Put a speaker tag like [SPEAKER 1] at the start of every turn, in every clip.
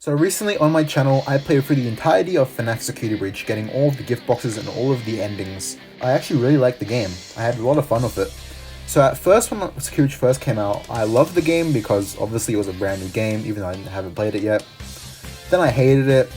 [SPEAKER 1] So recently on my channel, I played through the entirety of FNaF Security Breach, getting all of the gift boxes and all of the endings. I actually really liked the game. I had a lot of fun with it. So at first, when Security Breach first came out, I loved the game because obviously it was a brand new game, even though I haven't played it yet. Then I hated it,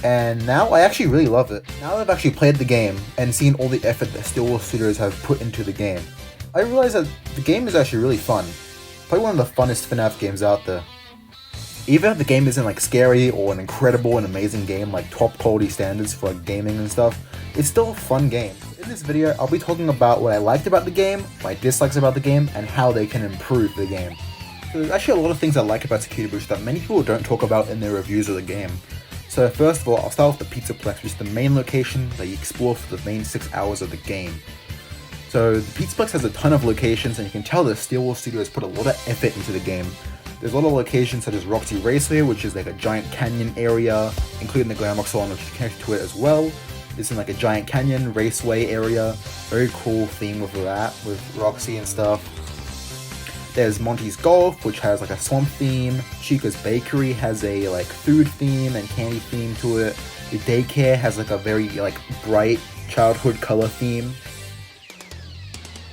[SPEAKER 1] and now I actually really love it. Now that I've actually played the game and seen all the effort that Stillwell Studios have put into the game, I realized that the game is actually really fun. Probably one of the funnest FNaF games out there. Even if the game isn't like scary or an incredible and amazing game like top quality standards for like gaming and stuff, it's still a fun game. In this video, I'll be talking about what I liked about the game, my dislikes about the game, and how they can improve the game. So there's actually a lot of things I like about Security Breach that many people don't talk about in their reviews of the game. So first of all, I'll start with the Pizzaplex, which is the main location that you explore for the main 6 hours of the game. So the Pizzaplex has a ton of locations, and you can tell that Stillwell Studios put a lot of effort into the game. There's a lot of locations such as Roxy Raceway, which is like a giant canyon area, including the Glamrock salon, which is connected to it as well. It's in like a giant canyon raceway area. Very cool theme with that, with Roxy and stuff. There's Monty's Golf, which has like a swamp theme. Chica's Bakery has a like food theme and candy theme to it. The daycare has like a very like bright childhood color theme.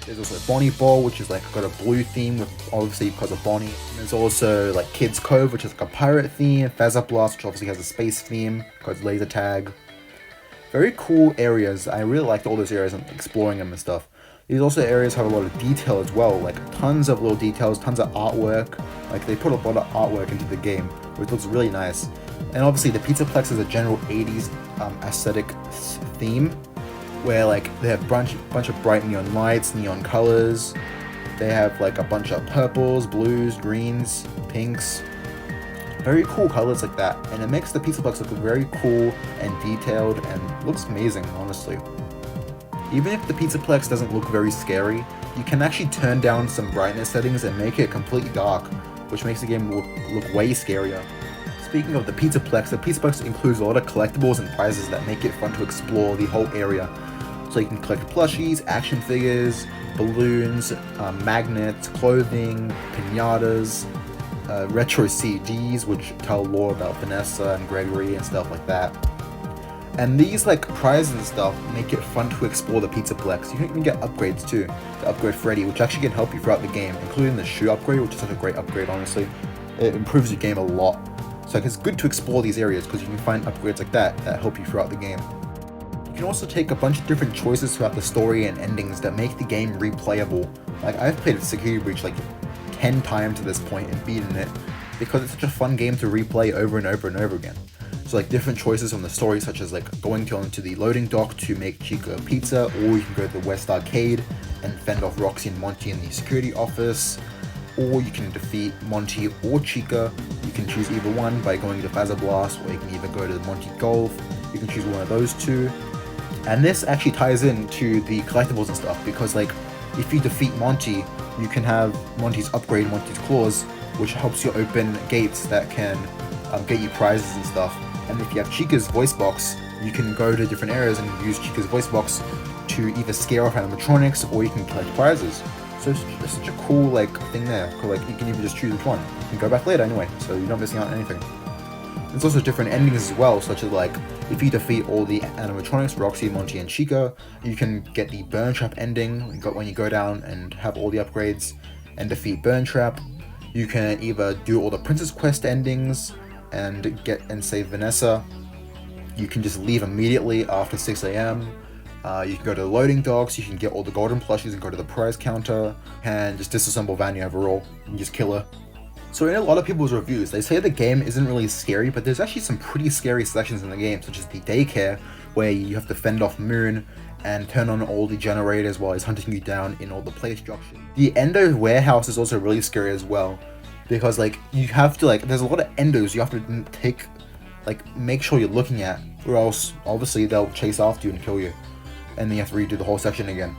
[SPEAKER 1] There's also Bonnie Ball, which is like got a blue theme, with obviously because of Bonnie. And there's also like Kids Cove, which is like a pirate theme. Feather Blast, which obviously has a space theme, because laser tag. Very cool areas. I really liked all those areas and exploring them and stuff. These also areas have a lot of detail as well, like tons of little details, tons of artwork. Like they put a lot of artwork into the game, which looks really nice. And obviously the Pizzaplex is a general 80s aesthetic theme, where like they have bunch of bright neon lights, neon colors. They have like a bunch of purples, blues, greens, pinks. Very cool colors like that, and it makes the Pizzaplex look very cool and detailed and looks amazing, honestly. Even if the Pizzaplex doesn't look very scary, you can actually turn down some brightness settings and make it completely dark, which makes the game look way scarier. Speaking of the Pizzaplex includes a lot of collectibles and prizes that make it fun to explore the whole area. So you can collect plushies, action figures, balloons, magnets, clothing, pinatas, retro CDs, which tell lore about Vanessa and Gregory and stuff like that. And these like prizes and stuff make it fun to explore the Pizzaplex. You can even get upgrades too, to upgrade Freddy, which actually can help you throughout the game, including the shoe upgrade, which is such a great upgrade, honestly. It improves your game a lot. So it's good to explore these areas because you can find upgrades like that help you throughout the game. You can also take a bunch of different choices throughout the story and endings that make the game replayable. Like I've played Security Breach like 10 times at this point and beaten it because it's such a fun game to replay over and over and over again. So like different choices on the story, such as like going onto the loading dock to make Chica a pizza, or you can go to the West Arcade and fend off Roxy and Monty in the security office, or you can defeat Monty or Chica. You can choose either one by going to Feather Blast, or you can either go to Monty Golf. You can choose one of those two. And this actually ties into the collectibles and stuff, because like if you defeat Monty, you can have Monty's upgrade, Monty's Claws, which helps you open gates that can get you prizes and stuff. And if you have Chica's voice box, you can go to different areas and use Chica's voice box to either scare off animatronics, or you can collect prizes. So it's such a cool like thing there. Like you can even just choose which one. You can go back later anyway, so you're not missing out on anything. There's also different endings as well, such as like if you defeat all the animatronics, Roxy, Monty, and Chica, you can get the Burn Trap ending when you go down and have all the upgrades and defeat Burn Trap. You can either do all the Princess Quest endings and save Vanessa. You can just leave immediately after 6 AM. You can go to the loading docks, you can get all the golden plushies and go to the prize counter, and just disassemble Vanya overall and just kill her. So in a lot of people's reviews, they say the game isn't really scary, but there's actually some pretty scary sections in the game, such as the daycare, where you have to fend off Moon and turn on all the generators while he's hunting you down in all the play destruction. The Endo warehouse is also really scary as well, because like you have to like, there's a lot of endos you have to make sure you're looking at, or else obviously they'll chase after you and kill you, and then you have to redo the whole section again.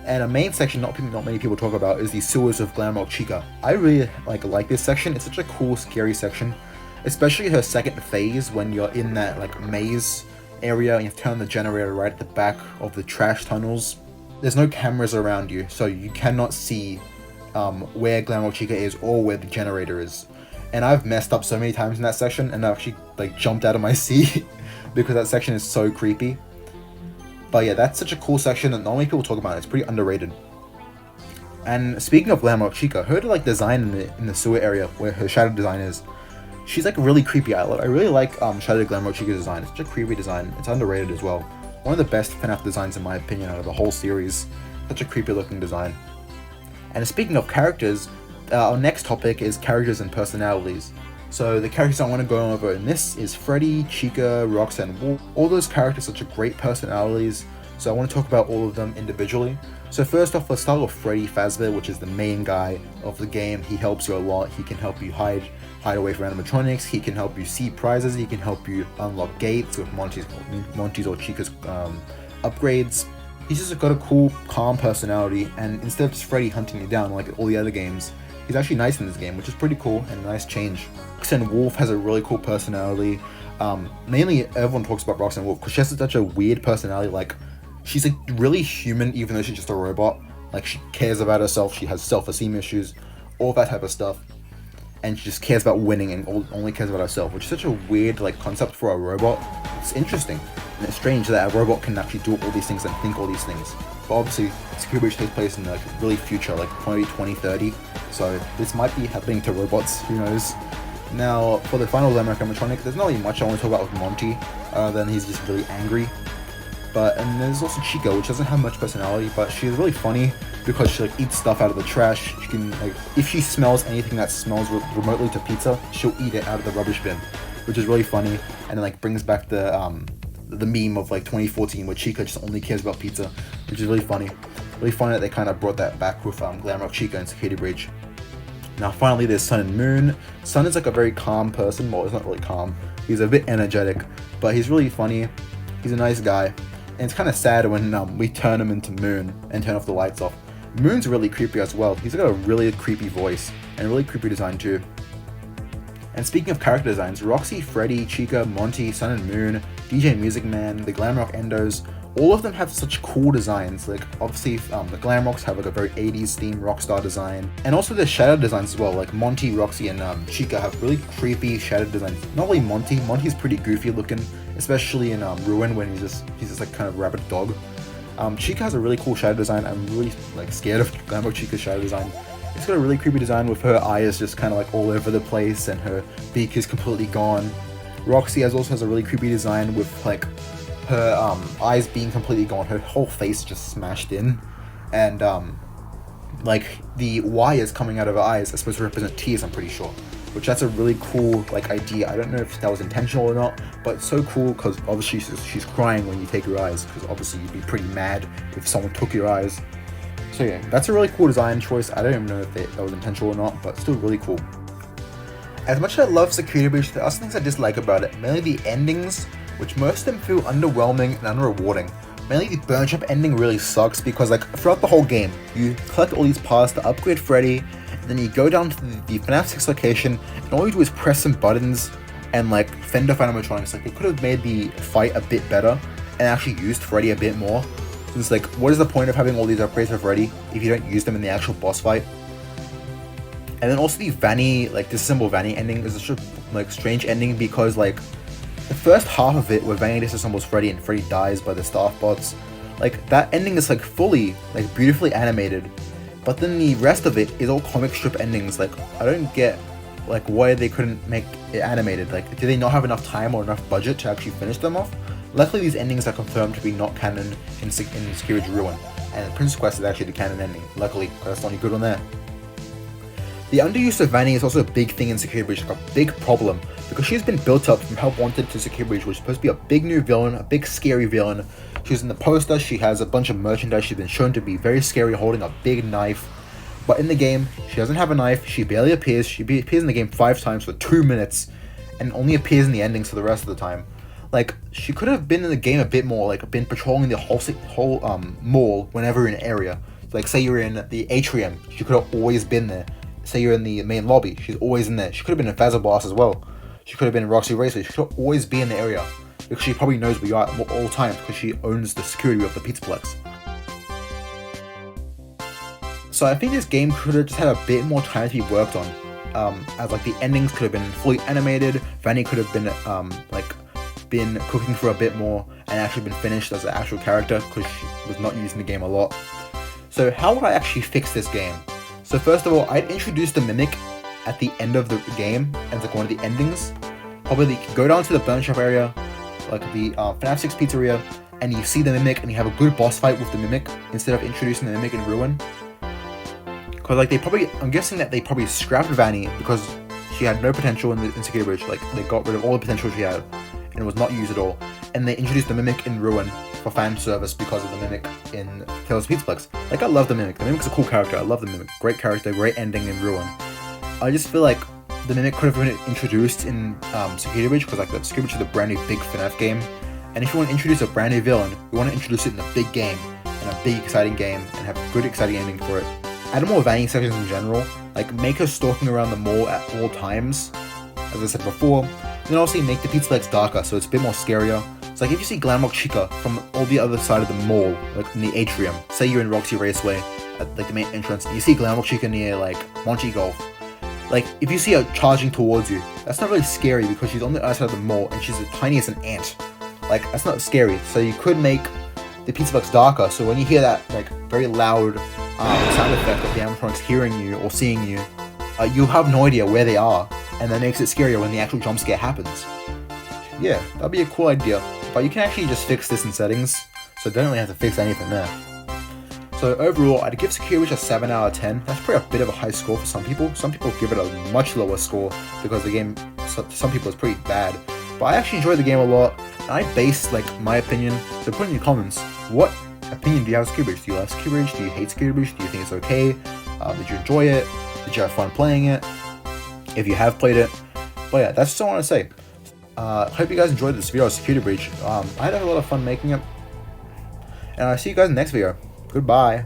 [SPEAKER 1] And a main section not many people talk about is the sewers of Glamrock Chica. I really like this section. It's such a cool, scary section, especially her second phase when you're in that like maze area and you have to turn the generator right at the back of the trash tunnels. There's no cameras around you, so you cannot see where Glamrock Chica is or where the generator is. And I've messed up so many times in that section, and I actually like jumped out of my seat because that section is so creepy. But yeah, that's such a cool section that not many people talk about. It's pretty underrated. And speaking of Glamrock Chica, her like design in the sewer area where her shadow design is, she's like really creepy. I really like Shadow Glamrock Chica's design. It's such a creepy design. It's underrated as well. One of the best FNaF designs in my opinion out of the whole series. Such a creepy looking design. And speaking of characters, our next topic is characters and personalities. So the characters I want to go over in this is Freddy, Chica, Roxanne, Wolf. All those characters have such great personalities, so I want to talk about all of them individually. So first off, let's start with Freddy Fazbear, which is the main guy of the game. He helps you a lot. He can help you hide away from animatronics. He can help you see prizes. He can help you unlock gates with Monty's or Chica's upgrades. He's just got a cool, calm personality, and instead of just Freddy hunting you down like all the other games, he's actually nice in this game, which is pretty cool and a nice change. Roxanne Wolf has a really cool personality. Mainly everyone talks about Roxanne Wolf because she has such a weird personality. Like, she's like really human even though she's just a robot. Like, she cares about herself, she has self-esteem issues, all that type of stuff. And she just cares about winning and only cares about herself, which is such a weird like concept for a robot. It's interesting, and it's strange that a robot can actually do all these things and think all these things. But obviously, Security Breach takes place in like really future, like 2030, so this might be happening to robots, who knows. Now, for the final Glamrock animatronic, there's not really much I want to talk about with Monty, other than he's just really angry. And there's also Chica, which doesn't have much personality, but she's really funny because she like eats stuff out of the trash. She can like, if she smells anything that smells remotely to pizza, she'll eat it out of the rubbish bin, which is really funny, and it like brings back the meme of like 2014 where Chica just only cares about pizza, which is really funny. Really funny that they kind of brought that back with Glamrock Chica and Security Breach. Now finally there's Sun and Moon. Sun is like a very calm person. Well, he's not really calm. He's a bit energetic, but he's really funny. He's a nice guy. And it's kind of sad when we turn him into Moon and turn off the lights off. Moon's really creepy as well. He's got a really creepy voice and a really creepy design too. And speaking of character designs, Roxy, Freddy, Chica, Monty, Sun and Moon, DJ Music Man, the Glamrock Endos, all of them have such cool designs. Like obviously the Glamrocks have like a very 80s themed rockstar design, and also the shadow designs as well. Like Monty, Roxy, and Chica have really creepy shadow designs. Not only Monty's pretty goofy looking, especially in Ruin when he's just like kind of rabbit dog. Chica has a really cool shadow design. I'm really like scared of Glamrock Chica's shadow design. It's got a really creepy design with her eyes just kind of like all over the place and her beak is completely gone. Roxy also has a really creepy design with like her eyes being completely gone, her whole face just smashed in, and like the wires coming out of her eyes are supposed to represent tears, I'm pretty sure, which that's a really cool like idea. I don't know if that was intentional or not, but it's so cool because obviously she's crying when you take her eyes, because obviously you'd be pretty mad if someone took your eyes. So yeah, that's a really cool design choice. I don't even know if that was intentional or not, but still really cool. As much as I love Security Breach, there are some things I dislike about it, mainly the endings, which most of them feel underwhelming and unrewarding. Mainly the burn trap ending really sucks because like throughout the whole game, you collect all these parts to upgrade Freddy, and then you go down to the FNaF 6 location, and all you do is press some buttons and like fend off animatronics. Like they could have made the fight a bit better and actually used Freddy a bit more. Since like, what is the point of having all these upgrades for Freddy if you don't use them in the actual boss fight? And then also the Vanny, like disassemble Vanny ending is such a like strange ending because like the first half of it where Vanny disassembles Freddy and Freddy dies by the staff bots, like that ending is like fully like beautifully animated, but then the rest of it is all comic strip endings. Like I don't get like why they couldn't make it animated. Like do they not have enough time or enough budget to actually finish them off? Luckily these endings are confirmed to be not canon in Security Ruin, and Princess Quest is actually the canon ending, luckily, because that's the only good one there. The underuse of Vanny is also a big thing in Security Breach, like a big problem, because she's been built up from Help Wanted to Security Breach, which is supposed to be a big new villain, a big scary villain. She's in the poster, she has a bunch of merchandise, she's been shown to be very scary, holding a big knife. But in the game, she doesn't have a knife, she barely appears, she appears in the game 5 times for 2 minutes, and only appears in the endings for the rest of the time. Like, she could have been in the game a bit more, like been patrolling the whole mall whenever in an area. Like say you're in the atrium, she could have always been there. Say you're in the main lobby, she's always in there. She could have been in Fazza Blast as well. She could have been in Roxy Racer. She could always be in the area because she probably knows where you are at all times because she owns the security of the Pizzaplex. So I think this game could have just had a bit more time to be worked on. as like the endings could have been fully animated. Fanny could have been been cooking for a bit more and actually been finished as an actual character because she was not used in the game a lot. So how would I actually fix this game? So first of all, I'd introduce the Mimic at the end of the game as like one of the endings. Probably go down to the burn shop area, like the FNaF 6 pizzeria, and you see the Mimic and you have a good boss fight with the Mimic instead of introducing the Mimic in Ruin. Because like I'm guessing that they probably scrapped Vanny because she had no potential in Security Breach. Like they got rid of all the potential she had and was not used at all. And they introduced the Mimic in Ruin for fan service because of the Mimic in Tales of Pizzaplex. Like I love the Mimic. The Mimic's a cool character. I love the Mimic. Great character, great ending in Ruin. I just feel like the Mimic could have been introduced in Security Breach because like the Security Breach is a brand new big FNaF game. And if you want to introduce a brand new villain, you want to introduce it in a big game, in a big exciting game, and have a good exciting ending for it. Add more Vanny sections in general, like make her stalking around the mall at all times, as I said before. Then obviously make the Pizzaplex darker so it's a bit more scarier. So like if you see Glamrock Chica from all the other side of the mall, like in the atrium, say you're in Roxy Raceway at like the main entrance, and you see Glamrock Chica near like Monchi Golf. Like if you see her charging towards you, that's not really scary because she's on the other side of the mall and she's as tiny as an ant. Like that's not scary. So you could make the Pizzaplex darker, so when you hear that like very loud sound effect of the animatronics hearing you or seeing you, you'll have no idea where they are, and that makes it scarier when the actual jump scare happens. Yeah, that'd be a cool idea, but you can actually just fix this in settings, so don't really have to fix anything there. So overall, I'd give Security Breach a 7 out of 10. That's probably a bit of a high score for some people. Some people give it a much lower score because the game, to some people, is pretty bad. But I actually enjoyed the game a lot, and I based like my opinion. So put in your comments, what opinion do you have of Security Breach? Do you love Security Breach? Do you hate Security Breach? Do you think it's okay? Did you enjoy it? Did you have fun playing it? If you have played it. But yeah, that's just all I want to say. Hope you guys enjoyed this video of Security Breach. I had a lot of fun making it. And I'll see you guys in the next video. Goodbye.